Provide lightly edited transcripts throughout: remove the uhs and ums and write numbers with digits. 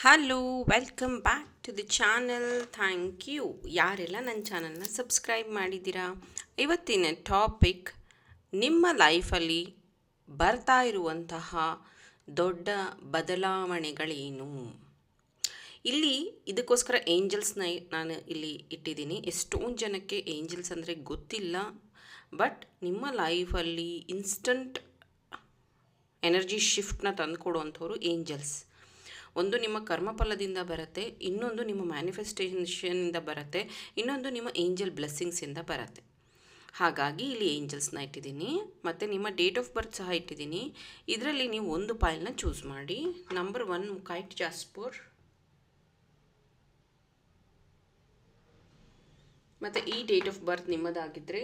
Hello, welcome back to the channel. Thank you ಯಾರೆಲ್ಲ ನನ್ನ ಚಾನಲ್ನ ಸಬ್ಸ್ಕ್ರೈಬ್ ಮಾಡಿದ್ದೀರಾ. ಇವತ್ತಿನ ಟಾಪಿಕ್ ನಿಮ್ಮ ಲೈಫಲ್ಲಿ ಬರ್ತಾ ಇರುವಂತಹ ದೊಡ್ಡ ಬದಲಾವಣೆಗಳೇನು. ಇಲ್ಲಿ ಇದಕ್ಕೋಸ್ಕರ ಏಂಜಲ್ಸ್ನ ನಾನು ಇಲ್ಲಿ ಇಟ್ಟಿದ್ದೀನಿ. ಎಷ್ಟೊಂದು ಜನಕ್ಕೆ ಏಂಜಲ್ಸ್ ಅಂದರೆ ಗೊತ್ತಿಲ್ಲ, ಬಟ್ ನಿಮ್ಮ ಲೈಫಲ್ಲಿ ಇನ್ಸ್ಟಂಟ್ ಎನರ್ಜಿ ಶಿಫ್ಟ್ನ ತಂದುಕೊಡುವಂಥವ್ರು ಏಂಜಲ್ಸ್. ಒಂದು ನಿಮ್ಮ ಕರ್ಮಫಲದಿಂದ ಬರುತ್ತೆ, ಇನ್ನೊಂದು ನಿಮ್ಮ ಮ್ಯಾನಿಫೆಸ್ಟೇಷನಿಂದ ಬರುತ್ತೆ, ಇನ್ನೊಂದು ನಿಮ್ಮ ಏಂಜಲ್ ಬ್ಲೆಸ್ಸಿಂಗ್ಸಿಂದ ಬರುತ್ತೆ. ಹಾಗಾಗಿ ಇಲ್ಲಿ ಏಂಜಲ್ಸ್ನ ಇಟ್ಟಿದ್ದೀನಿ ಮತ್ತು ನಿಮ್ಮ ಡೇಟ್ ಆಫ್ ಬರ್ತ್ ಸಹ ಇಟ್ಟಿದ್ದೀನಿ. ಇದರಲ್ಲಿ ನೀವು ಒಂದು ಪಾಯಿಲ್ನ ಚೂಸ್ ಮಾಡಿ. ನಂಬರ್ 1 ಕೈಟ್ ಜಾಸ್ಪರ್, ಮತ್ತು ಈ ಡೇಟ್ ಆಫ್ ಬರ್ತ್ ನಿಮ್ಮದಾಗಿದ್ದರೆ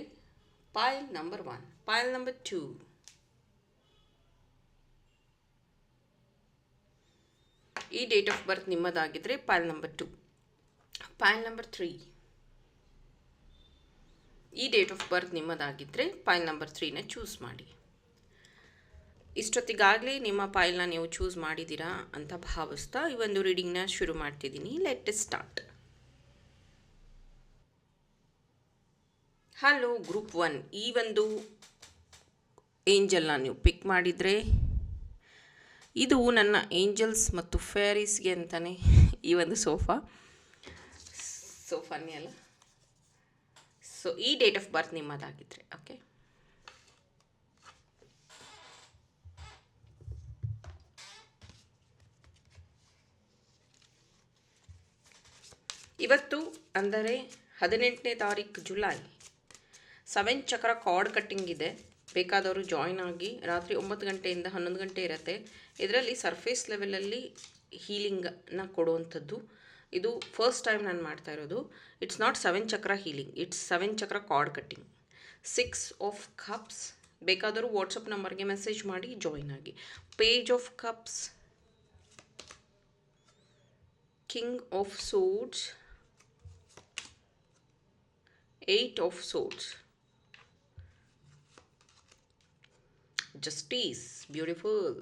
ಪಾಯಿಲ್ ನಂಬರ್ 1. ಪಾಯಿಲ್ ನಂಬರ್ 2, ಈ ಡೇಟ್ ಆಫ್ ಬರ್ತ್ ನಿಮ್ಮದಾಗಿದ್ದರೆ ಪಾಯಿಲ್ ನಂಬರ್ 2. ಪಾಯಿಲ್ ನಂಬರ್ 3, ಈ ಡೇಟ್ ಆಫ್ ಬರ್ತ್ ನಿಮ್ಮದಾಗಿದ್ದರೆ ಪಾಯಿಲ್ ನಂಬರ್ 3ನ ಚೂಸ್ ಮಾಡಿ. ಇಷ್ಟೊತ್ತಿಗಾಗಲೇ ನಿಮ್ಮ ಪಾಯಿಲ್ನ ನೀವು ಚೂಸ್ ಮಾಡಿದ್ದೀರಾ ಅಂತ ಭಾವಿಸ್ತಾ ಈ ಒಂದು ರೀಡಿಂಗ್ನ ಶುರು ಮಾಡ್ತಿದ್ದೀನಿ. Let start. ಹಲೋ ಗ್ರೂಪ್ 1, ಈ ಒಂದು ಏಂಜಲ್ನ ನೀವು ಪಿಕ್ ಮಾಡಿದರೆ ಇದು ನನ್ನ ಏಂಜಲ್ಸ್ ಮತ್ತು ಫೇರೀಸ್ಗೆ ಅಂತಲೇ ಈ ಒಂದು ಸೋಫಾನೇ ಅಲ್ಲ. ಸೊ ಈ ಡೇಟ್ ಆಫ್ ಬರ್ತ್ ನಿಮ್ಮದಾಗಿದ್ದರೆ ಓಕೆ. ಇವತ್ತು ಅಂದರೆ 18ನೇ ತಾರೀಕು ಜುಲೈ 7 ಚಕ್ರ ಕಾರ್ಡ್ ಕಟ್ಟಿಂಗ್ ಇದೆ. ಬೇಕಾದವರು ಜಾಯ್ನ್ ಆಗಿ. ರಾತ್ರಿ 9 ಗಂಟೆಯಿಂದ 11 ಗಂಟೆ ಇರುತ್ತೆ. ಇದರಲ್ಲಿ ಸರ್ಫೇಸ್ ಲೆವೆಲಲ್ಲಿ ಹೀಲಿಂಗನ್ನ ಕೊಡುವಂಥದ್ದು. ಇದು ಫಸ್ಟ್ ಟೈಮ್ ನಾನು ಮಾಡ್ತಾ ಇರೋದು. ಇಟ್ಸ್ ನಾಟ್ 7 ಚಕ್ರ healing, it's 7 chakra card cutting. 6 of cups. ಬೇಕಾದರೂ ವಾಟ್ಸಪ್ ನಂಬರ್ಗೆ ಮೆಸೇಜ್ ಮಾಡಿ ಜಾಯ್ನ್ ಆಗಿ. Page of cups, king of swords, 8 of swords, justice, beautiful.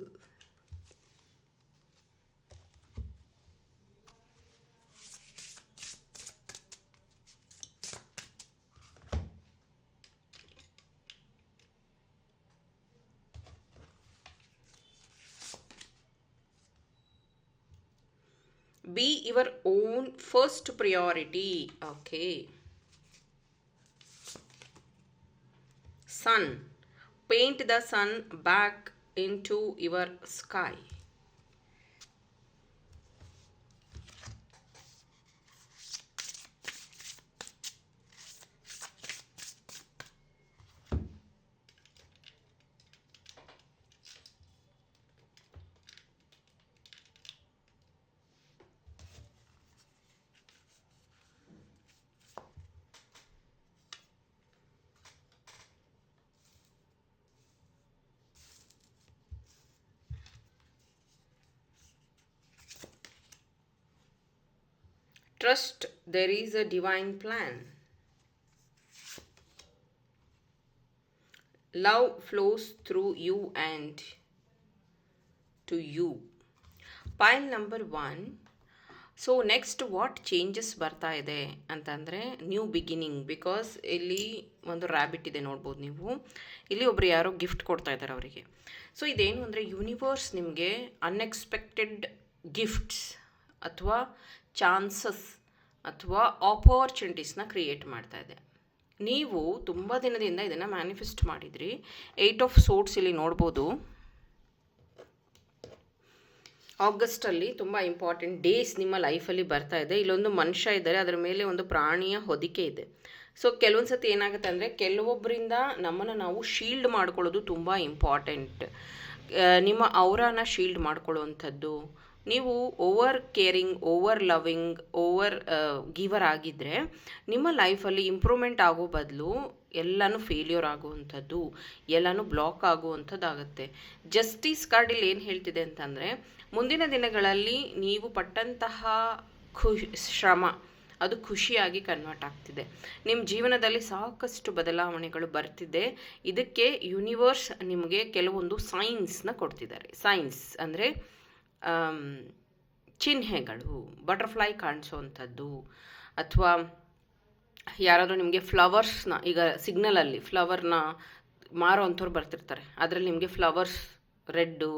Be your own first priority. Okay. Sun. Paint the sun back into your sky. Trust there is a divine plan. Love flows through you and to you. Pile number 1. So next what changes ಬರ್ತಾ ಇದೆ ಅಂತಂದರೆ new beginning. Because ಇಲ್ಲಿ ಒಂದು rabbit ಇದೆ ನೋಡ್ಬೋದು ನೀವು. ಇಲ್ಲಿ ಒಬ್ರು ಯಾರೋ ಗಿಫ್ಟ್ ಕೊಡ್ತಾ ಇದ್ದಾರೆ ಅವರಿಗೆ. ಸೊ ಇದೇನು ಅಂದರೆ ಯೂನಿವರ್ಸ್ ನಿಮಗೆ ಅನ್ಎಕ್ಸ್ಪೆಕ್ಟೆಡ್ ಗಿಫ್ಟ್ಸ್ ಅಥವಾ ಚಾನ್ಸಸ್ ಅಥವಾ ಆಪರ್ಚುನಿಟೀಸ್ನ ಕ್ರಿಯೇಟ್ ಮಾಡ್ತಾ ಇದೆ. ನೀವು ತುಂಬ ದಿನದಿಂದ ಇದನ್ನು ಮ್ಯಾನಿಫೆಸ್ಟ್ ಮಾಡಿದ್ರಿ. 8 ಆಫ್ ಸೋರ್ಡ್ಸ್ ಇಲ್ಲಿ ನೋಡ್ಬೋದು. ಆಗಸ್ಟಲ್ಲಿ ತುಂಬ ಇಂಪಾರ್ಟೆಂಟ್ ಡೇಸ್ ನಿಮ್ಮ ಲೈಫಲ್ಲಿ ಬರ್ತಾ ಇದೆ. ಇಲ್ಲೊಂದು ಮನುಷ್ಯ ಇದ್ದಾರೆ, ಅದರ ಮೇಲೆ ಒಂದು ಪ್ರಾಣಿಯ ಹೊದಿಕೆ ಇದೆ. ಸೊ ಕೆಲವೊಂದು ಸತಿ ಏನಾಗುತ್ತೆ ಅಂದರೆ ಕೆಲವೊಬ್ಬರಿಂದ ನಮ್ಮನ್ನು ನಾವು ಶೀಲ್ಡ್ ಮಾಡ್ಕೊಳ್ಳೋದು ತುಂಬ ಇಂಪಾರ್ಟೆಂಟ್. ನಿಮ್ಮ ಔರಾನ ಶೀಲ್ಡ್ ಮಾಡ್ಕೊಳ್ಳುವಂಥದ್ದು. ನೀವು over caring, over loving, over ಗಿವರ್ ಆಗಿದ್ದರೆ ನಿಮ್ಮ ಲೈಫಲ್ಲಿ ಇಂಪ್ರೂವ್ಮೆಂಟ್ ಆಗೋ ಬದಲು ಎಲ್ಲನೂ ಫೇಲ್ಯೂರ್ ಆಗುವಂಥದ್ದು, ಎಲ್ಲನೂ ಬ್ಲಾಕ್ ಆಗುವಂಥದ್ದಾಗುತ್ತೆ. ಜಸ್ಟಿಸ್ ಕಾರ್ಡಿಲ್ಲಿ ಏನು ಹೇಳ್ತಿದೆ ಅಂತಂದರೆ ಮುಂದಿನ ದಿನಗಳಲ್ಲಿ ನೀವು ಪಟ್ಟಂತಹ ಶ್ರಮ ಅದು ಖುಷಿಯಾಗಿ ಕನ್ವರ್ಟ್ ಆಗ್ತಿದೆ. ನಿಮ್ಮ ಜೀವನದಲ್ಲಿ ಸಾಕಷ್ಟು ಬದಲಾವಣೆಗಳು ಬರ್ತಿದೆ. ಇದಕ್ಕೆ ಯೂನಿವರ್ಸ್ ನಿಮಗೆ ಕೆಲವೊಂದು ಸೈನ್ಸ್ನ ಕೊಡ್ತಿದ್ದಾರೆ. ಸೈನ್ಸ್ ಅಂದರೆ ಚಿಹ್ನೆಗಳು, ಬಟರ್ಫ್ಲೈ ಕಾಣಿಸೋವಂಥದ್ದು, ಅಥವಾ ಯಾರಾದರೂ ನಿಮಗೆ ಫ್ಲವರ್ಸ್ನ, ಈಗ ಸಿಗ್ನಲಲ್ಲಿ ಫ್ಲವರ್ನ ಮಾರೋ ಅಂಥವ್ರು ಬರ್ತಿರ್ತಾರೆ, ಅದರಲ್ಲಿ ನಿಮಗೆ ಫ್ಲವರ್ಸ್ ರೆಡ್ಡು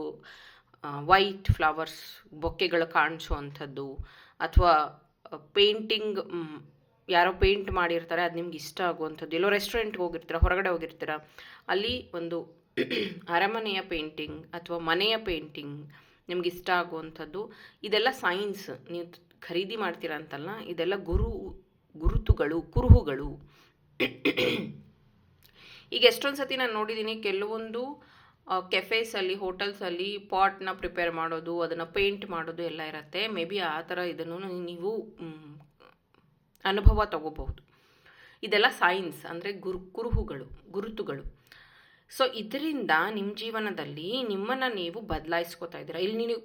ವೈಟ್ ಫ್ಲವರ್ಸ್ ಬೊಕ್ಕೆಗಳು ಕಾಣಿಸೋವಂಥದ್ದು, ಅಥವಾ ಪೇಂಟಿಂಗ್ ಯಾರೋ ಪೇಂಟ್ ಮಾಡಿರ್ತಾರೆ ಅದು ನಿಮ್ಗೆ ಇಷ್ಟ ಆಗುವಂಥದ್ದು, ಎಲ್ಲೋ ರೆಸ್ಟೋರೆಂಟ್ಗೆ ಹೋಗಿರ್ತೀರ, ಹೊರಗಡೆ ಹೋಗಿರ್ತೀರ, ಅಲ್ಲಿ ಒಂದು ಅರಮನೆಯ ಪೇಂಟಿಂಗ್ ಅಥವಾ ಮನೆಯ ಪೇಂಟಿಂಗ್ ನಿಮ್ಗೆ ಇಷ್ಟ ಆಗುವಂಥದ್ದು, ಇದೆಲ್ಲ ಸೈನ್ಸ್. ನೀವು ಖರೀದಿ ಮಾಡ್ತೀರಾ ಅಂತಲ್ಲ, ಇದೆಲ್ಲ ಗುರುತುಗಳು, ಕುರುಹುಗಳು. ಈಗ ಎಷ್ಟೊಂದು ಸತಿ ನಾನು ನೋಡಿದ್ದೀನಿ, ಕೆಲವೊಂದು ಕೆಫೇಸಲ್ಲಿ, ಹೋಟೆಲ್ಸಲ್ಲಿ ಪಾಟ್ನ ಪ್ರಿಪೇರ್ ಮಾಡೋದು, ಅದನ್ನು ಪೇಂಟ್ ಮಾಡೋದು ಎಲ್ಲ ಇರುತ್ತೆ. ಮೇ ಬಿ ಆ ಥರ ಇದನ್ನು ನೀವು ಅನುಭವ ತಗೋಬಹುದು. ಇದೆಲ್ಲ ಸೈನ್ಸ್, ಅಂದರೆ ಕುರುಹುಗಳು, ಗುರುತುಗಳು. ಸೊ ಇದರಿಂದ ನಿಮ್ಮ ಜೀವನದಲ್ಲಿ ನಿಮ್ಮನ್ನು ನೀವು ಬದಲಾಯಿಸ್ಕೋತಾ ಇದ್ದೀರಾ. ಇಲ್ಲಿ ನೀವು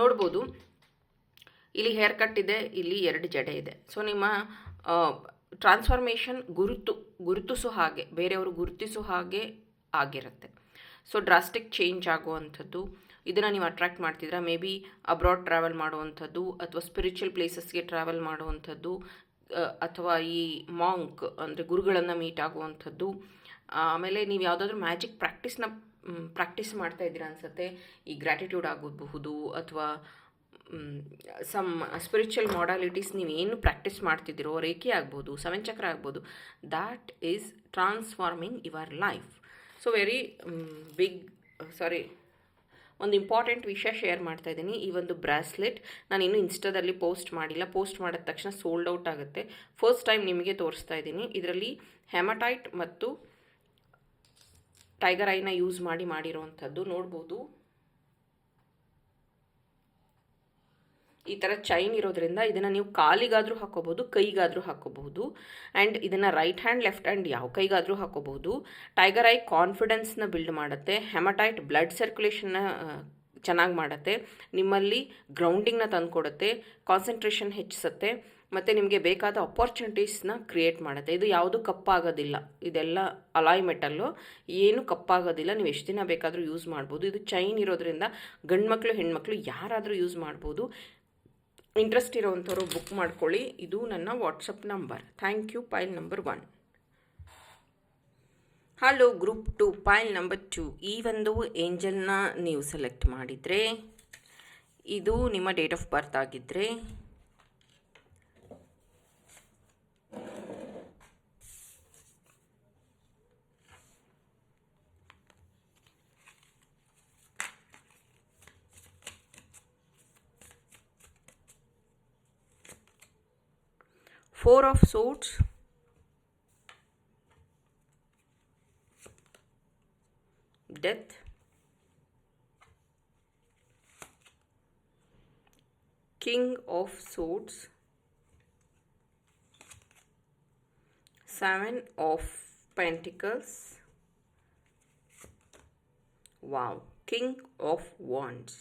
ನೋಡ್ಬೋದು, ಇಲ್ಲಿ ಹೇರ್ ಕಟ್ ಇದೆ, ಇಲ್ಲಿ 2 ಜಡೆ ಇದೆ. ಸೊ ನಿಮ್ಮ ಟ್ರಾನ್ಸ್ಫಾರ್ಮೇಷನ್ ಗುರುತಿಸೋ ಹಾಗೆ, ಬೇರೆಯವರು ಗುರುತಿಸೋ ಹಾಗೆ ಆಗಿರುತ್ತೆ. ಸೊ ಡ್ರಾಸ್ಟಿಕ್ ಚೇಂಜ್ ಆಗುವಂಥದ್ದು, ಇದನ್ನು ನೀವು ಅಟ್ರ್ಯಾಕ್ಟ್ ಮಾಡ್ತಿದ್ದೀರಾ. ಮೇ ಬಿ ಅಬ್ರಾಡ್ ಟ್ರಾವೆಲ್ ಮಾಡುವಂಥದ್ದು, ಅಥವಾ ಸ್ಪಿರಿಚುವಲ್ ಪ್ಲೇಸಸ್ಗೆ ಟ್ರಾವೆಲ್ ಮಾಡುವಂಥದ್ದು, ಅಥವಾ ಈ ಮಾಂಕ್ ಅಂದರೆ ಗುರುಗಳನ್ನು ಮೀಟ್ ಆಗುವಂಥದ್ದು. ಆಮೇಲೆ ನೀವು ಯಾವುದಾದ್ರೂ ಮ್ಯಾಜಿಕ್ ಪ್ರಾಕ್ಟೀಸ್ ಮಾಡ್ತಾ ಇದ್ದೀರಾ ಅನಿಸುತ್ತೆ. ಈ ಗ್ರ್ಯಾಟಿಟ್ಯೂಡ್ ಆಗಬಹುದು, ಅಥವಾ ಸಮ್ ಸ್ಪಿರಿಚುವಲ್ ಮಾಡಾಲಿಟೀಸ್ ನೀವೇನು ಪ್ರಾಕ್ಟೀಸ್ ಮಾಡ್ತಿದ್ದೀರೋ, ರೇಖೆ ಆಗ್ಬೋದು, 7 ಚಕ್ರ ಆಗ್ಬೋದು, that is transforming your life. So very ಒಂದು ಇಂಪಾರ್ಟೆಂಟ್ ವಿಷಯ ಶೇರ್ ಮಾಡ್ತಾ ಇದ್ದೀನಿ. ಈ ಒಂದು ಬ್ರಾಸ್ಲೆಟ್ ನಾನು ಇನ್ನೂ ಇನ್ಸ್ಟಾದಲ್ಲಿ ಪೋಸ್ಟ್ ಮಾಡಿಲ್ಲ. ಪೋಸ್ಟ್ ಮಾಡಿದ ತಕ್ಷಣ ಸೋಲ್ಡ್ ಔಟ್ ಆಗುತ್ತೆ. ಫಸ್ಟ್ ಟೈಮ್ ನಿಮಗೆ ತೋರಿಸ್ತಾ ಇದ್ದೀನಿ. ಇದರಲ್ಲಿ ಹೆಮಟೈಟ್ ಮತ್ತು ಟೈಗರ್ ಐನ ಯೂಸ್ ಮಾಡಿರೋವಂಥದ್ದು ನೋಡ್ಬೋದು. ಈ ಥರ ಚೈನ್ ಇರೋದ್ರಿಂದ ಇದನ್ನು ನೀವು ಕಾಲಿಗಾದರೂ ಹಾಕೋಬಹುದು, ಕೈಗಾದರೂ ಹಾಕೋಬಹುದು. ಆ್ಯಂಡ್ ಇದನ್ನು ರೈಟ್ ಹ್ಯಾಂಡ್, ಲೆಫ್ಟ್ ಹ್ಯಾಂಡ್ ಯಾವ ಕೈಗಾದರೂ ಹಾಕೋಬಹುದು. ಟೈಗರ್ ಐ ಕಾನ್ಫಿಡೆನ್ಸ್ನ ಬಿಲ್ಡ್ ಮಾಡುತ್ತೆ. ಹೆಮಟೈಟ್ ಬ್ಲಡ್ ಸರ್ಕ್ಯುಲೇಷನ್ನ ಚೆನ್ನಾಗಿ ಮಾಡುತ್ತೆ. ನಿಮ್ಮಲ್ಲಿ ಗ್ರೌಂಡಿಂಗ್ನ ತಂದುಕೊಡುತ್ತೆ, ಕಾನ್ಸಂಟ್ರೇಷನ್ ಹೆಚ್ಚಿಸುತ್ತೆ, ಮತ್ತು ನಿಮಗೆ ಬೇಕಾದ ಅಪಾರ್ಚುನಿಟೀಸ್ನ ಕ್ರಿಯೇಟ್ ಮಾಡುತ್ತೆ. ಇದು ಯಾವುದೂ ಕಪ್ಪಾಗೋದಿಲ್ಲ, ಇದೆಲ್ಲ ಅಲಾಯ್ ಮೆಟಲ್ಲು, ಏನು ಕಪ್ಪಾಗೋದಿಲ್ಲ. ನೀವು ಎಷ್ಟು ದಿನ ಬೇಕಾದರೂ ಯೂಸ್ ಮಾಡ್ಬೋದು. ಇದು ಚೈನ್ ಇರೋದ್ರಿಂದ ಗಂಡು ಮಕ್ಕಳು ಹೆಣ್ಮಕ್ಳು ಯಾರಾದರೂ ಯೂಸ್ ಮಾಡ್ಬೋದು. ಇಂಟ್ರೆಸ್ಟ್ ಇರೋವಂಥವ್ರು ಬುಕ್ ಮಾಡ್ಕೊಳ್ಳಿ. ಇದು ನನ್ನ WhatsApp number. Thank you. Pile number 1. Hello group 2, pile number 2. ಈ ಒಂದು ಏಂಜಲ್ನ ನೀವು ಸೆಲೆಕ್ಟ್ ಮಾಡಿದರೆ, ಇದು ನಿಮ್ಮ ಡೇಟ್ ಆಫ್ ಬರ್ತ್ ಆಗಿದ್ದರೆ, Four of Swords, Death, King of Swords, 7 of Pentacles, wow, King of Wands.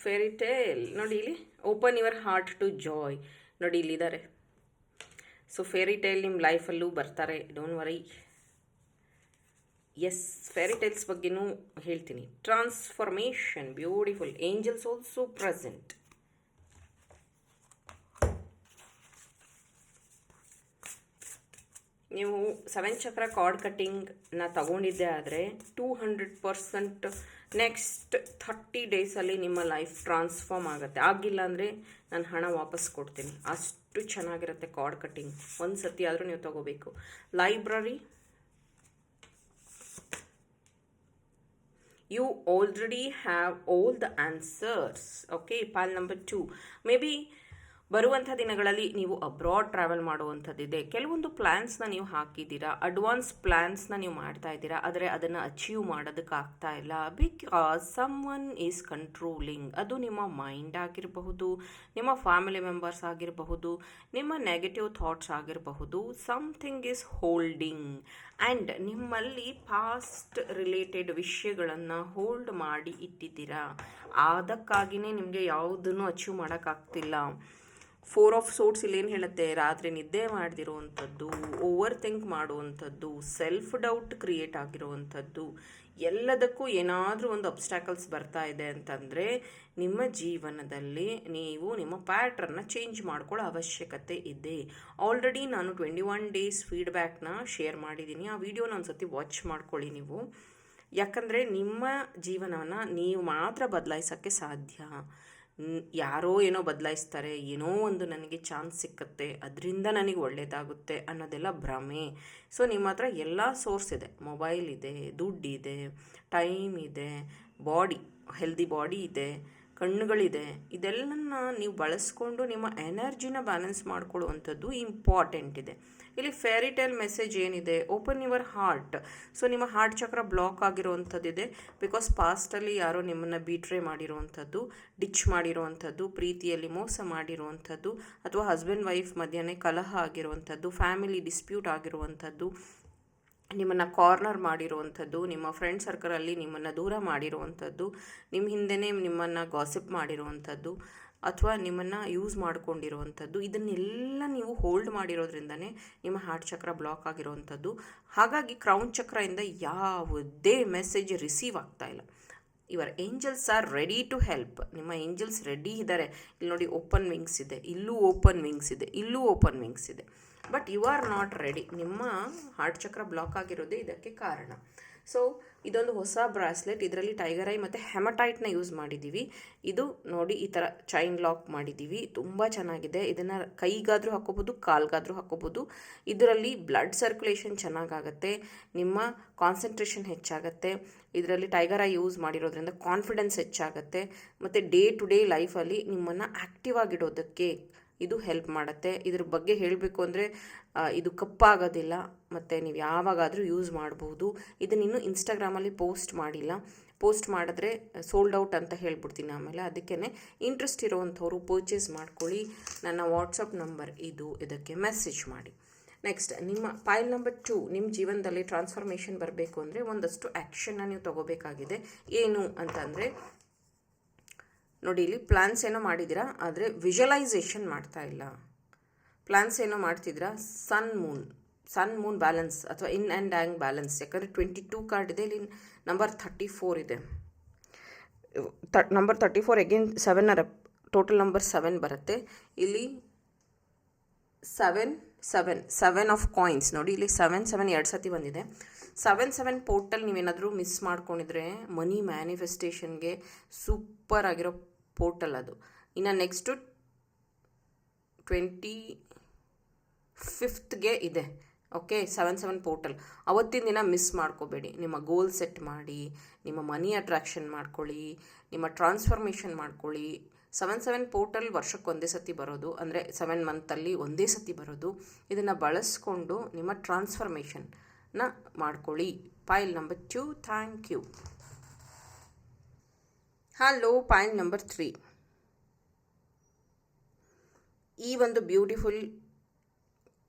Fairy tale ನೋಡಿ, ಇಲ್ಲಿ open your heart to joy ನೋಡಿ, ಇಲ್ಲಿದ್ದಾರೆ. ಸೊ ಫೇರಿ ಟೇಲ್ ನಿಮ್ಮ ಲೈಫಲ್ಲೂ ಬರ್ತಾರೆ, don't worry. Yes, fairy tales ಬಗ್ಗೆನೂ ಹೇಳ್ತೀನಿ. Transformation, beautiful, angels also present. ನೀವು 7 ಚಕ್ರ ಕಾರ್ಡ್ ಕಟ್ಟಿಂಗ್ನ ತಗೊಂಡಿದ್ದೆ ಆದರೆ 200% ನೆಕ್ಸ್ಟ್ 30 ಡೇಸಲ್ಲಿ ನಿಮ್ಮ ಲೈಫ್ ಟ್ರಾನ್ಸ್ಫಾರ್ಮ್ ಆಗುತ್ತೆ. ಆಗಿಲ್ಲ ಅಂದರೆ ನಾನು ಹಣ ವಾಪಸ್ ಕೊಡ್ತೀನಿ. ಅಷ್ಟು ಚೆನ್ನಾಗಿರುತ್ತೆ ಕಾರ್ಡ್ ಕಟ್ಟಿಂಗ್. ಒಂದು ಸತಿ ಆದರೂ ನೀವು ತಗೋಬೇಕು. Library, you already have all the answers. Okay, pile number 2. Maybe ಬರುವಂಥ ದಿನಗಳಲ್ಲಿ ನೀವು ಅಬ್ರಾಡ್ ಟ್ರಾವೆಲ್ ಮಾಡುವಂಥದ್ದಿದೆ. ಕೆಲವೊಂದು ಪ್ಲ್ಯಾನ್ಸ್ನ ನೀವು ಹಾಕಿದ್ದೀರಾ, ಅಡ್ವಾನ್ಸ್ ಪ್ಲ್ಯಾನ್ಸ್ನ ನೀವು ಮಾಡ್ತಾ ಇದ್ದೀರಾ, ಆದರೆ ಅದನ್ನು ಅಚೀವ್ ಮಾಡೋದಕ್ಕಾಗ್ತಾ ಇಲ್ಲ because someone is controlling. ಅದು ನಿಮ್ಮ ಮೈಂಡ್ ಆಗಿರಬಹುದು, ನಿಮ್ಮ ಫ್ಯಾಮಿಲಿ ಮೆಂಬರ್ಸ್ ಆಗಿರಬಹುದು, ನಿಮ್ಮ ನೆಗೆಟಿವ್ ಥಾಟ್ಸ್ ಆಗಿರಬಹುದು. ಸಮಥಿಂಗ್ ಈಸ್ ಹೋಲ್ಡಿಂಗ್ ಆ್ಯಂಡ್ ನಿಮ್ಮಲ್ಲಿ ಪಾಸ್ಟ್ ರಿಲೇಟೆಡ್ ವಿಷಯಗಳನ್ನು ಹೋಲ್ಡ್ ಮಾಡಿ ಇಟ್ಟಿದ್ದೀರಾ. ಅದಕ್ಕಾಗಿಯೇ ನಿಮಗೆ ಯಾವುದನ್ನು ಅಚೀವ್ ಮಾಡೋಕ್ಕಾಗ್ತಿಲ್ಲ. 4 ಆಫ್ ಸೋರ್ಟ್ಸ್ ಇಲ್ಲೇನು ಹೇಳುತ್ತೆ, ರಾತ್ರಿ ನಿದ್ದೆ ಮಾಡದಿರುವಂಥದ್ದು, ಓವರ್ ಥಿಂಕ್ ಮಾಡುವಂಥದ್ದು, ಸೆಲ್ಫ್ ಡೌಟ್ ಕ್ರಿಯೇಟ್ ಆಗಿರುವಂಥದ್ದು, ಎಲ್ಲದಕ್ಕೂ ಏನಾದರೂ ಒಂದು ಅಬ್ಸ್ಟ್ಯಾಕಲ್ಸ್ ಬರ್ತಾ ಇದೆ ಅಂತಂದರೆ ನಿಮ್ಮ ಜೀವನದಲ್ಲಿ ನೀವು ನಿಮ್ಮ ಪ್ಯಾಟ್ರನ್ನ ಚೇಂಜ್ ಮಾಡ್ಕೊಳ್ಳೋ ಅವಶ್ಯಕತೆ ಇದೆ. ಆಲ್ರೆಡಿ ನಾನು 21 ಡೇಸ್ ಫೀಡ್ಬ್ಯಾಕ್ನ ಶೇರ್ ಮಾಡಿದ್ದೀನಿ. ಆ ವಿಡಿಯೋನ ಒಂದು ಸತಿ ವಾಚ್ ಮಾಡ್ಕೊಳ್ಳಿ ನೀವು. ಯಾಕಂದರೆ ನಿಮ್ಮ ಜೀವನನ ನೀವು ಮಾತ್ರ ಬದಲಾಯಿಸೋಕ್ಕೆ ಸಾಧ್ಯ. ಯಾರೋ ಏನೋ ಬದಲಾಯಿಸ್ತಾರೆ, ಏನೋ ಒಂದು ನನಗೆ ಚಾನ್ಸ್ ಸಿಕ್ಕತ್ತೆ, ಅದರಿಂದ ನನಗೆ ಒಳ್ಳೆಯದಾಗುತ್ತೆ ಅನ್ನೋದೆಲ್ಲ ಭ್ರಮೆ. ಸೊ ನಿಮ್ಮ ಹತ್ರ ಎಲ್ಲ ಸೋರ್ಸ್ ಇದೆ, ಮೊಬೈಲ್ ಇದೆ, ದುಡ್ಡಿದೆ, ಟೈಮ್ ಇದೆ, ಬಾಡಿ ಹೆಲ್ದಿ ಬಾಡಿ ಇದೆ, ಕಣ್ಣುಗಳಿದೆ. ಇದೆಲ್ಲನ ನೀವು ಬಳಸ್ಕೊಂಡು ನಿಮ್ಮ ಎನರ್ಜಿನ ಬ್ಯಾಲೆನ್ಸ್ ಮಾಡ್ಕೊಳ್ಳುವಂಥದ್ದು ಇಂಪಾರ್ಟೆಂಟ್ ಇದೆ. ಇಲ್ಲಿ ಫೇರಿ ಟೇಲ್ ಮೆಸೇಜ್ ಏನಿದೆ, ಓಪನ್ ಯುವರ್ ಹಾರ್ಟ್. ಸೊ ನಿಮ್ಮ ಹಾರ್ಟ್ ಚಕ್ರ ಬ್ಲಾಕ್ ಆಗಿರುವಂಥದ್ದಿದೆ ಬಿಕಾಸ್ ಪಾಸ್ಟಲ್ಲಿ ಯಾರೋ ನಿಮ್ಮನ್ನು ಬಿಟ್ರೇ ಮಾಡಿರುವಂಥದ್ದು, ಡಿಚ್ ಮಾಡಿರುವಂಥದ್ದು, ಪ್ರೀತಿಯಲ್ಲಿ ಮೋಸ ಮಾಡಿರುವಂಥದ್ದು, ಅಥವಾ ಹಸ್ಬೆಂಡ್ ವೈಫ್ ಮಧ್ಯೆ ಕಲಹ ಆಗಿರುವಂಥದ್ದು, ಫ್ಯಾಮಿಲಿ ಡಿಸ್ಪ್ಯೂಟ್ ಆಗಿರುವಂಥದ್ದು, ನಿಮ್ಮನ್ನು ಕಾರ್ನರ್ ಮಾಡಿರುವಂಥದ್ದು, ನಿಮ್ಮ ಫ್ರೆಂಡ್ ಸರ್ಕಲಲ್ಲಿ ನಿಮ್ಮನ್ನು ದೂರ ಮಾಡಿರುವಂಥದ್ದು, ನಿಮ್ಮ ಹಿಂದೆಯೇ ನಿಮ್ಮನ್ನು ಗಾಸಿಪ್ ಮಾಡಿರುವಂಥದ್ದು, ಅಥವಾ ನಿಮ್ಮನ್ನು ಯೂಸ್ ಮಾಡ್ಕೊಂಡಿರುವಂಥದ್ದು. ಇದನ್ನೆಲ್ಲ ನೀವು ಹೋಲ್ಡ್ ಮಾಡಿರೋದ್ರಿಂದನೇ ನಿಮ್ಮ ಹಾರ್ಟ್ ಚಕ್ರ ಬ್ಲಾಕ್ ಆಗಿರುವಂಥದ್ದು. ಹಾಗಾಗಿ ಕ್ರೌನ್ ಚಕ್ರದಿಂದ ಯಾವುದೇ ಮೆಸೇಜ್ ರಿಸೀವ್ ಆಗ್ತಾ ಇಲ್ಲ. Your angels are ready to help. ನಿಮ್ಮ ಏಂಜಲ್ಸ್ ರೆಡಿ ಇದ್ದಾರೆ. ಇಲ್ಲಿ ನೋಡಿ, ಓಪನ್ ವಿಂಗ್ಸ್ ಇದೆ, ಇಲ್ಲೂ ಓಪನ್ ವಿಂಗ್ಸ್ ಇದೆ, ಇಲ್ಲೂ ಓಪನ್ ವಿಂಗ್ಸ್ ಇದೆ. But you are not ready. ನಿಮ್ಮ ಹಾರ್ಟ್ ಚಕ್ರ ಬ್ಲಾಕ್ ಆಗಿರೋದೇ ಇದಕ್ಕೆ ಕಾರಣ. ಸೊ ಇದೊಂದು ಹೊಸ ಬ್ರಾಸ್ಲೆಟ್. ಇದರಲ್ಲಿ ಟೈಗರ್ ಐ ಮತ್ತು ಹೆಮಟೈಟ್ನ ಯೂಸ್ ಮಾಡಿದ್ದೀವಿ. ಇದು ನೋಡಿ, ಈ ಥರ ಚೈನ್ ಲಾಕ್ ಮಾಡಿದ್ದೀವಿ. ತುಂಬ ಚೆನ್ನಾಗಿದೆ. ಇದನ್ನು ಕೈಗಾದರೂ ಹಾಕೋಬೋದು, ಕಾಲ್ಗಾದರೂ ಹಾಕೋಬೋದು. ಇದರಲ್ಲಿ ಬ್ಲಡ್ ಸರ್ಕ್ಯುಲೇಷನ್ ಚೆನ್ನಾಗಾಗತ್ತೆ, ನಿಮ್ಮ ಕಾನ್ಸಂಟ್ರೇಷನ್ ಹೆಚ್ಚಾಗತ್ತೆ. ಇದರಲ್ಲಿ ಟೈಗರ್ ಐ ಯೂಸ್ ಮಾಡಿರೋದ್ರಿಂದ ಕಾನ್ಫಿಡೆನ್ಸ್ ಹೆಚ್ಚಾಗತ್ತೆ, ಮತ್ತು ಡೇ ಟು ಡೇ ಲೈಫಲ್ಲಿ ನಿಮ್ಮನ್ನು ಆ್ಯಕ್ಟಿವ್ ಆಗಿಡೋದಕ್ಕೆ ಇದು ಹೆಲ್ಪ್ ಮಾಡುತ್ತೆ. ಇದ್ರ ಬಗ್ಗೆ ಹೇಳಬೇಕು ಅಂದರೆ ಇದು ಕಪ್ಪಾಗೋದಿಲ್ಲ, ಮತ್ತು ನೀವು ಯಾವಾಗಾದರೂ ಯೂಸ್ ಮಾಡ್ಬೋದು. ಇದನ್ನಿನ್ನೂ ಇನ್ಸ್ಟಾಗ್ರಾಮಲ್ಲಿ ಪೋಸ್ಟ್ ಮಾಡಿಲ್ಲ. ಪೋಸ್ಟ್ ಮಾಡಿದ್ರೆ ಸೋಲ್ಡ್ ಔಟ್ ಅಂತ ಹೇಳ್ಬಿಡ್ತೀನಿ ಆಮೇಲೆ. ಅದಕ್ಕೇ ಇಂಟ್ರೆಸ್ಟ್ ಇರೋವಂಥವ್ರು ಪರ್ಚೇಸ್ ಮಾಡ್ಕೊಳ್ಳಿ. ನನ್ನ ವಾಟ್ಸಪ್ ನಂಬರ್ ಇದು, ಇದಕ್ಕೆ ಮೆಸೇಜ್ ಮಾಡಿ. ನೆಕ್ಸ್ಟ್, ನಿಮ್ಮ ಪೈಲ್ ನಂಬರ್ 2. ನಿಮ್ಮ ಜೀವನದಲ್ಲಿ ಟ್ರಾನ್ಸ್ಫಾರ್ಮೇಷನ್ ಬರಬೇಕು ಅಂದರೆ ಒಂದಷ್ಟು ಆ್ಯಕ್ಷನ್ನ ನೀವು ತೊಗೋಬೇಕಾಗಿದೆ. ಏನು ಅಂತಂದರೆ ನೋಡಿ, ಇಲ್ಲಿ ಪ್ಲ್ಯಾನ್ಸ್ ಏನೋ ಮಾಡಿದ್ದೀರಾ, ಆದರೆ ವಿಜುವಲೈಸೇಷನ್ ಮಾಡ್ತಾ ಇಲ್ಲ. ಪ್ಲ್ಯಾನ್ಸ್ ಏನೋ ಮಾಡ್ತಿದ್ದೀರಾ, ಸನ್ ಮೂನ್ ಬ್ಯಾಲೆನ್ಸ್ ಅಥವಾ ಇನ್ ಆ್ಯಂಡ್ ಯಾಂಗ್ ಬ್ಯಾಲೆನ್ಸ್. ಯಾಕಂದರೆ 22 ಕಾರ್ಡ್ ಇದೆ, ಇಲ್ಲಿ ನಂಬರ್ 34 ಇದೆ. ನಂಬರ್ 34 ಅಗೇನ್ 7 ಟೋಟಲ್ ನಂಬರ್ 7 ಬರುತ್ತೆ. ಇಲ್ಲಿ 7 ಆಫ್ ಕಾಯಿನ್ಸ್ ನೋಡಿ, ಇಲ್ಲಿ 7 2 ಸತಿ ಬಂದಿದೆ. 7 ಪೋರ್ಟಲ್ ನೀವೇನಾದರೂ ಮಿಸ್ ಮಾಡ್ಕೊಂಡಿದ್ರೆ ಮನಿ ಮ್ಯಾನಿಫೆಸ್ಟೇಷನ್ಗೆ ಸೂಪರ್ ಆಗಿರೋ ಪೋರ್ಟಲ್ ಅದು. ಇನ್ನು ನೆಕ್ಸ್ಟು 25ಗೆ ಇದೆ. ಓಕೆ, 7 ಪೋರ್ಟಲ್ ಅವತ್ತಿನ ದಿನ ಮಿಸ್ ಮಾಡ್ಕೋಬೇಡಿ. ನಿಮ್ಮ ಗೋಲ್ ಸೆಟ್ ಮಾಡಿ, ನಿಮ್ಮ ಮನಿ ಅಟ್ರಾಕ್ಷನ್ ಮಾಡ್ಕೊಳ್ಳಿ, ನಿಮ್ಮ ಟ್ರಾನ್ಸ್ಫಾರ್ಮೇಷನ್ ಮಾಡ್ಕೊಳ್ಳಿ. 7 ಪೋರ್ಟಲ್ ವರ್ಷಕ್ಕೆ ಒಂದೇ ಸತಿ ಬರೋದು, ಅಂದರೆ 7 ಮಂತಲ್ಲಿ ಒಂದೇ ಸತಿ ಬರೋದು. ಇದನ್ನು ಬಳಸ್ಕೊಂಡು ನಿಮ್ಮ ಟ್ರಾನ್ಸ್ಫಾರ್ಮೇಷನ್ನ ಮಾಡ್ಕೊಳ್ಳಿ. Pile number 2, thank you. Hello, pile number 3. ಈ ಒಂದು ಬ್ಯೂಟಿಫುಲ್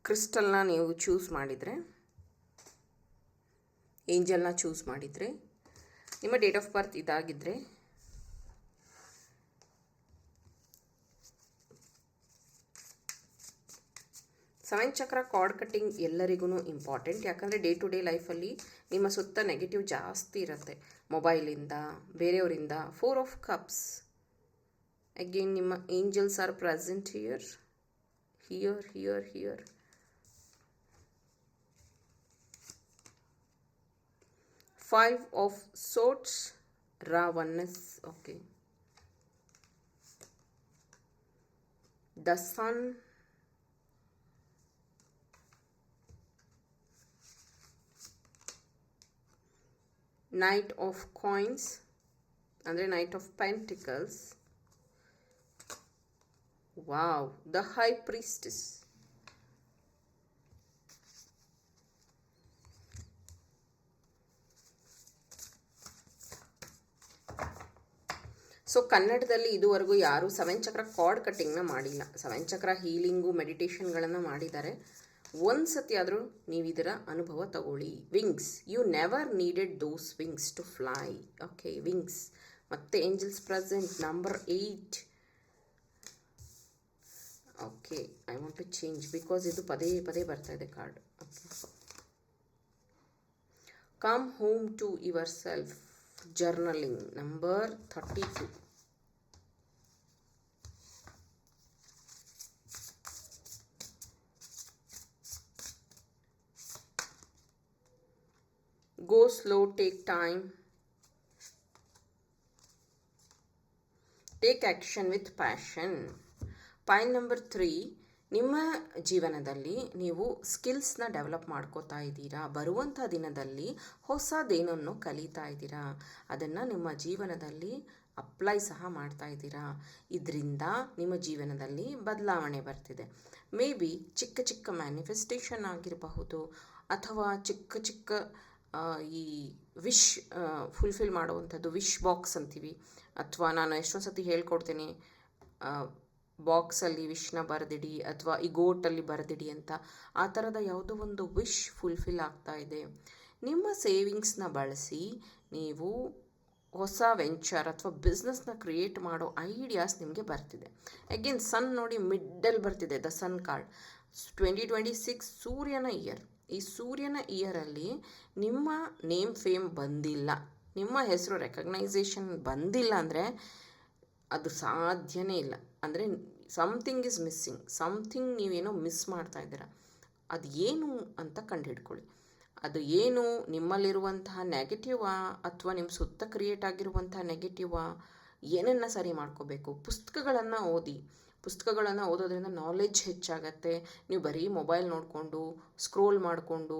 ಕ್ರಿಸ್ಟಲ್ನ ನೀವು ಚೂಸ್ ಮಾಡಿದರೆ, ಏಂಜಲ್ನ ಚೂಸ್ ಮಾಡಿದರೆ, ನಿಮ್ಮ ಡೇಟ್ ಆಫ್ ಬರ್ತ್ ಇದಾಗಿದ್ದರೆ, ಸೆವೆನ್ ಚಕ್ರ ಕಾರ್ಡ್ ಕಟ್ಟಿಂಗ್ ಎಲ್ಲರಿಗೂ ಇಂಪಾರ್ಟೆಂಟ್. ಯಾಕಂದರೆ ಡೇ ಟು ಡೇ ಲೈಫಲ್ಲಿ ನಿಮ್ಮ ಸುತ್ತ ನೆಗೆಟಿವ್ ಜಾಸ್ತಿ ಇರುತ್ತೆ, ಮೊಬೈಲಿಂದ, ಬೇರೆಯವರಿಂದ. 4 ಆಫ್ ಕಪ್ಸ್ ಅಗೇನ್ ನಿಮ್ಮ angels are present here. 5 of swords, ರಾವನ್ನಸ್. Okay, the sun, knight of coins ಅಂದರೆ knight of pentacles, wow, the high priestess. So ಕನ್ನಡದಲ್ಲಿ ಇದುವರೆಗೂ ಯಾರೂ ಸೆವೆನ್ ಚಕ್ರ ಕಾರ್ಡ್ ಕಟ್ಟಿಂಗ್ನ ಮಾಡಿಲ್ಲ. ಸೆವೆನ್ ಚಕ್ರ ಹೀಲಿಂಗು ಮೆಡಿಟೇಷನ್ಗಳನ್ನು ಮಾಡಿದ್ದಾರೆ. ಒಂದು ಸತಿ ಆದರೂ ನೀವು ಇದರ ಅನುಭವ ತಗೊಳ್ಳಿ. Wings, you never needed those wings to fly. Okay, wings ಮತ್ತು angels present number 8. Okay, I want to change because ಇದು ಪದೇ ಪದೇ ಬರ್ತಾ ಇದೆ card. Okay, come home to yourself, journaling number 32. Go slow, take time. Take action with passion. Point number 3, ನಿಮ್ಮ ಜೀವನದಲ್ಲಿ ನೀವು ಸ್ಕಿಲ್ಸ್ನ develop ಮಾಡ್ಕೋತಾ ಇದ್ದೀರಾ. ಬರುವಂಥ ದಿನದಲ್ಲಿ ಹೊಸದೇನನ್ನು ಕಲಿತಾ ಇದ್ದೀರಾ. ಅದನ್ನು ನಿಮ್ಮ ಜೀವನದಲ್ಲಿ ಅಪ್ಲೈ ಸಹ ಮಾಡ್ತಾ ಇದ್ದೀರಾ. ಇದರಿಂದ ನಿಮ್ಮ ಜೀವನದಲ್ಲಿ ಬದಲಾವಣೆ ಬರ್ತಿದೆ. ಮೇ ಬಿ ಚಿಕ್ಕ ಚಿಕ್ಕ ಮ್ಯಾನಿಫೆಸ್ಟೇಷನ್ ಆಗಿರಬಹುದು, ಅಥವಾ ಚಿಕ್ಕ ಚಿಕ್ಕ ಈ ವಿಶ್ ಫುಲ್ಫಿಲ್ ಮಾಡುವಂಥದ್ದು, ವಿಶ್ ಬಾಕ್ಸ್ ಅಂತೀವಿ. ಅಥವಾ ನಾನು ಎಷ್ಟೊಂದು ಸತಿ ಹೇಳ್ಕೊಡ್ತೀನಿ, ಬಾಕ್ಸಲ್ಲಿ ವಿಶ್ನ ಬರೆದಿಡಿ ಅಥವಾ ಈ ಗೋಟಲ್ಲಿ ಬರೆದಿಡಿ ಅಂತ. ಆ ಥರದ ಯಾವುದೋ ಒಂದು ವಿಶ್ ಫುಲ್ಫಿಲ್ ಆಗ್ತಾ ಇದೆ. ನಿಮ್ಮ ಸೇವಿಂಗ್ಸ್ನ ಬಳಸಿ ನೀವು ಹೊಸ ವೆಂಚರ್ ಅಥವಾ ಬಿಸ್ನೆಸ್ನ ಕ್ರಿಯೇಟ್ ಮಾಡೋ ಐಡಿಯಾಸ್ ನಿಮಗೆ ಬರ್ತಿದೆ. ಅಗೇನ್ ಸನ್ ನೋಡಿ, ಮಿಡ್ಡಲ್ಲಿ ಬರ್ತಿದೆ ದ ಸನ್ ಕಾರ್ಡ್. 2026 ಸೂರ್ಯನ ಇಯರ್. ಈ ಸೂರ್ಯನ ಇಯರಲ್ಲಿ ನಿಮ್ಮ ನೇಮ್ ಫೇಮ್ ಬಂದಿಲ್ಲ, ನಿಮ್ಮ ಹೆಸರು ರೆಕಗ್ನೈಸೇಷನ್ ಬಂದಿಲ್ಲ ಅಂದರೆ ಅದು ಸಾಧ್ಯನೇ ಇಲ್ಲ. ಅಂದರೆ ಸಮಥಿಂಗ್ ಈಸ್ ಮಿಸ್ಸಿಂಗ್, ಸಮಥಿಂಗ್ ನೀವೇನೋ ಮಿಸ್ ಮಾಡ್ತಾ ಇದ್ದೀರಾ. ಅದು ಏನು ಅಂತ ಕಂಡುಹಿಡ್ಕೊಳ್ಳಿ. ಅದು ಏನು, ನಿಮ್ಮಲ್ಲಿರುವಂತಹ ನೆಗೆಟಿವಾ ಅಥವಾ ನಿಮ್ಮ ಸುತ್ತ ಕ್ರಿಯೇಟ್ ಆಗಿರುವಂತಹ ನೆಗೆಟಿವಾ, ಏನನ್ನು ಸರಿ ಮಾಡ್ಕೋಬೇಕು. ಪುಸ್ತಕಗಳನ್ನು ಓದಿ. ಪುಸ್ತಕಗಳನ್ನು ಓದೋದ್ರಿಂದ ನಾಲೆಡ್ಜ್ ಹೆಚ್ಚಾಗತ್ತೆ. ನೀವು ಬರೀ ಮೊಬೈಲ್ ನೋಡಿಕೊಂಡು ಸ್ಕ್ರೋಲ್ ಮಾಡಿಕೊಂಡು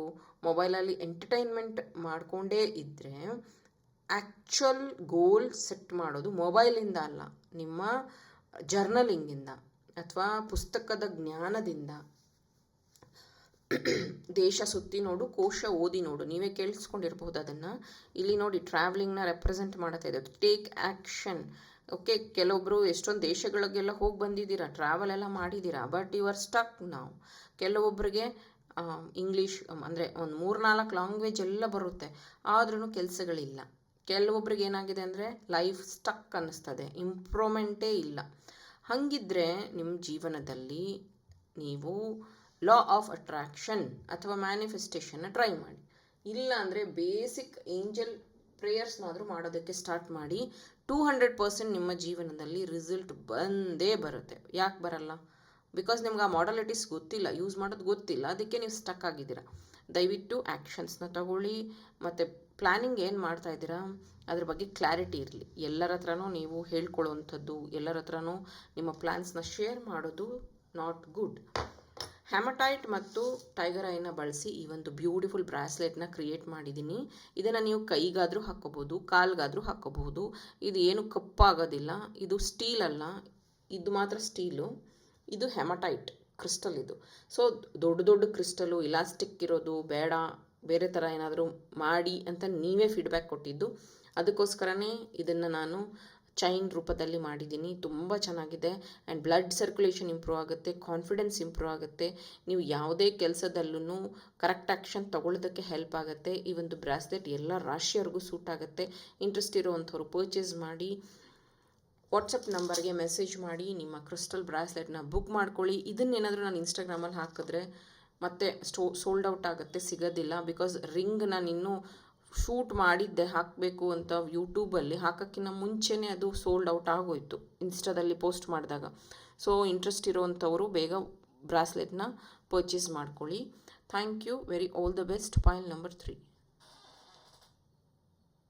ಮೊಬೈಲಲ್ಲಿ ಎಂಟರ್ಟೈನ್ಮೆಂಟ್ ಮಾಡಿಕೊಂಡೇ ಇದ್ದರೆ ಆ್ಯಕ್ಚುಯಲ್ ಗೋಲ್ ಸೆಟ್ ಮಾಡೋದು ಮೊಬೈಲಿಂದ ಅಲ್ಲ, ನಿಮ್ಮ ಜರ್ನಲಿಂಗಿಂದ ಅಥವಾ ಪುಸ್ತಕದ ಜ್ಞಾನದಿಂದ. ದೇಶ ಸುತ್ತಿ ನೋಡು, ಕೋಶ ಓದಿ ನೋಡು. ನೀವೇ ಕೇಳಿಸ್ಕೊಂಡಿರ್ಬೋದು ಅದನ್ನು. ಇಲ್ಲಿ ನೋಡಿ, ಟ್ರಾವೆಲಿಂಗ್ನ ರೆಪ್ರೆಸೆಂಟ್ ಮಾಡ್ತಾ ಇದೆ. Take action. ಓಕೆ, ಕೆಲವೊಬ್ಬರು ಎಷ್ಟೊಂದು ದೇಶಗಳಿಗೆಲ್ಲ ಹೋಗಿ ಬಂದಿದ್ದೀರಾ, ಟ್ರಾವೆಲ್ ಎಲ್ಲ ಮಾಡಿದ್ದೀರಾ, ಬಟ್ ಯು ಆರ್ ಸ್ಟಕ್ ನಾವು. ಕೆಲವೊಬ್ಬರಿಗೆ ಇಂಗ್ಲೀಷ್ ಅಂದರೆ ಒಂದು 3-4 ಲ್ಯಾಂಗ್ವೇಜ್ ಎಲ್ಲ ಬರುತ್ತೆ, ಆದ್ರೂ ಕೆಲಸಗಳಿಲ್ಲ. ಕೆಲವೊಬ್ರಿಗೆ ಏನಾಗಿದೆ ಅಂದರೆ ಲೈಫ್ ಸ್ಟಕ್ ಅನ್ನಿಸ್ತದೆ, ಇಂಪ್ರೂವ್ಮೆಂಟೇ ಇಲ್ಲ. ಹಾಗಿದ್ದರೆ ನಿಮ್ಮ ಜೀವನದಲ್ಲಿ ನೀವು ಲಾ ಆಫ್ ಅಟ್ರಾಕ್ಷನ್ ಅಥವಾ ಮ್ಯಾನಿಫೆಸ್ಟೇಷನ್ನ ಟ್ರೈ ಮಾಡಿ. ಇಲ್ಲ ಅಂದರೆ ಬೇಸಿಕ್ ಏಂಜಲ್ ಪ್ರೇಯರ್ಸ್ನಾದರೂ ಮಾಡೋದಕ್ಕೆ ಸ್ಟಾರ್ಟ್ ಮಾಡಿ. 200% ನಿಮ್ಮ ಜೀವನದಲ್ಲಿ ರಿಸಲ್ಟ್ ಬಂದೇ ಬರುತ್ತೆ. ಯಾಕೆ ಬರಲ್ಲ? ಬಿಕಾಸ್ ನಿಮ್ಗೆ ಆ ಮಾಡಲಿಟೀಸ್ ಗೊತ್ತಿಲ್ಲ, ಯೂಸ್ ಮಾಡೋದು ಗೊತ್ತಿಲ್ಲ, ಅದಕ್ಕೆ ನೀವು ಸ್ಟಕ್ ಆಗಿದ್ದೀರಾ. ದಯವಿಟ್ಟು ಆ್ಯಕ್ಷನ್ಸ್ನ ತಗೊಳ್ಳಿ. ಮತ್ತು ಪ್ಲ್ಯಾನಿಂಗ್ ಏನು ಮಾಡ್ತಾ ಇದ್ದೀರಾ ಅದ್ರ ಬಗ್ಗೆ ಕ್ಲಾರಿಟಿ ಇರಲಿ. ಎಲ್ಲರ ಹತ್ರನೂ ನೀವು ಹೇಳ್ಕೊಳ್ಳುವಂಥದ್ದು, ಎಲ್ಲರ ಹತ್ರನೂ ನಿಮ್ಮ ಪ್ಲ್ಯಾನ್ಸ್ನ ಶೇರ್ ಮಾಡೋದು ನಾಟ್ ಗುಡ್. ಹ್ಯಾಮಟೈಟ್ ಮತ್ತು ಟೈಗರ್ ಐನ ಬಳಸಿ ಈ ಒಂದು ಬ್ಯೂಟಿಫುಲ್ ಬ್ರಾಸ್ಲೆಟ್ನ ಕ್ರಿಯೇಟ್ ಮಾಡಿದ್ದೀನಿ. ಇದನ್ನು ನೀವು ಕೈಗಾದರೂ ಹಾಕ್ಕೋಬೋದು, ಕಾಲ್ಗಾದರೂ ಹಾಕ್ಕೋಬಹುದು. ಇದು ಏನು ಕಪ್ಪಾಗೋದಿಲ್ಲ. ಇದು ಸ್ಟೀಲ್ ಅಲ್ಲ, ಇದು ಮಾತ್ರ ಸ್ಟೀಲು. ಇದು ಹೆಮಟೈಟ್ ಕ್ರಿಸ್ಟಲ್ ಇದು. ಸೊ ದೊಡ್ಡ ದೊಡ್ಡ ಕ್ರಿಸ್ಟಲು ಇಲಾಸ್ಟಿಕ್ ಇರೋದು ಬೇಡ, ಬೇರೆ ಥರ ಏನಾದರೂ ಮಾಡಿ ಅಂತ ನೀವೇ ಫೀಡ್ಬ್ಯಾಕ್ ಕೊಟ್ಟಿದ್ದು. ಅದಕ್ಕೋಸ್ಕರನೇ ಇದನ್ನು ನಾನು ಚೈನ್ ರೂಪದಲ್ಲಿ ಮಾಡಿದ್ದೀನಿ. ತುಂಬ ಚೆನ್ನಾಗಿದೆ. ಆ್ಯಂಡ್ ಬ್ಲಡ್ ಸರ್ಕ್ಯುಲೇಷನ್ ಇಂಪ್ರೂವ್ ಆಗುತ್ತೆ, ಕಾನ್ಫಿಡೆನ್ಸ್ ಇಂಪ್ರೂವ್ ಆಗುತ್ತೆ. ನೀವು ಯಾವುದೇ ಕೆಲಸದಲ್ಲೂ ಕರೆಕ್ಟ್ ಆ್ಯಕ್ಷನ್ ತೊಗೊಳ್ಳೋದಕ್ಕೆ ಹೆಲ್ಪ್ ಆಗುತ್ತೆ. ಈ ಒಂದು ಬ್ರಾಸ್ಲೆಟ್ ಎಲ್ಲ ರಾಶಿಯವ್ರಿಗೂ ಸೂಟ್ ಆಗುತ್ತೆ. ಇಂಟ್ರೆಸ್ಟ್ ಇರೋವಂಥವ್ರು ಪರ್ಚೇಸ್ ಮಾಡಿ. ವಾಟ್ಸಪ್ ನಂಬರ್ಗೆ ಮೆಸೇಜ್ ಮಾಡಿ ನಿಮ್ಮ ಕ್ರಿಸ್ಟಲ್ ಬ್ರಾಸ್ಲೆಟ್ನ ಬುಕ್ ಮಾಡ್ಕೊಳ್ಳಿ. ಇದನ್ನೇನಾದರೂ ನಾನು ಇನ್ಸ್ಟಾಗ್ರಾಮಲ್ಲಿ ಹಾಕಿದ್ರೆ ಮತ್ತೆ ಸೋಲ್ಡ್ ಔಟ್ ಆಗುತ್ತೆ, ಸಿಗೋದಿಲ್ಲ. ಬಿಕಾಸ್ ರಿಂಗ್ ನಾನು ಇನ್ನೂ ಶೂಟ್ ಮಾಡಿದ್ದೆ ಹಾಕಬೇಕು ಅಂತ ಯೂಟ್ಯೂಬಲ್ಲಿ, ಹಾಕೋಕ್ಕಿಂತ ಮುಂಚೆನೇ ಅದು ಸೋಲ್ಡ್ ಔಟ್ ಆಗೋಯ್ತು ಇನ್ಸ್ಟಾದಲ್ಲಿ ಪೋಸ್ಟ್ ಮಾಡಿದಾಗ. ಸೊ ಇಂಟ್ರೆಸ್ಟ್ ಇರೋವಂಥವರು ಬೇಗ ಬ್ರಾಸ್ಲೆಟ್ನ ಪರ್ಚೇಸ್ ಮಾಡ್ಕೊಳ್ಳಿ. Thank you. Very all the best. Point number 3.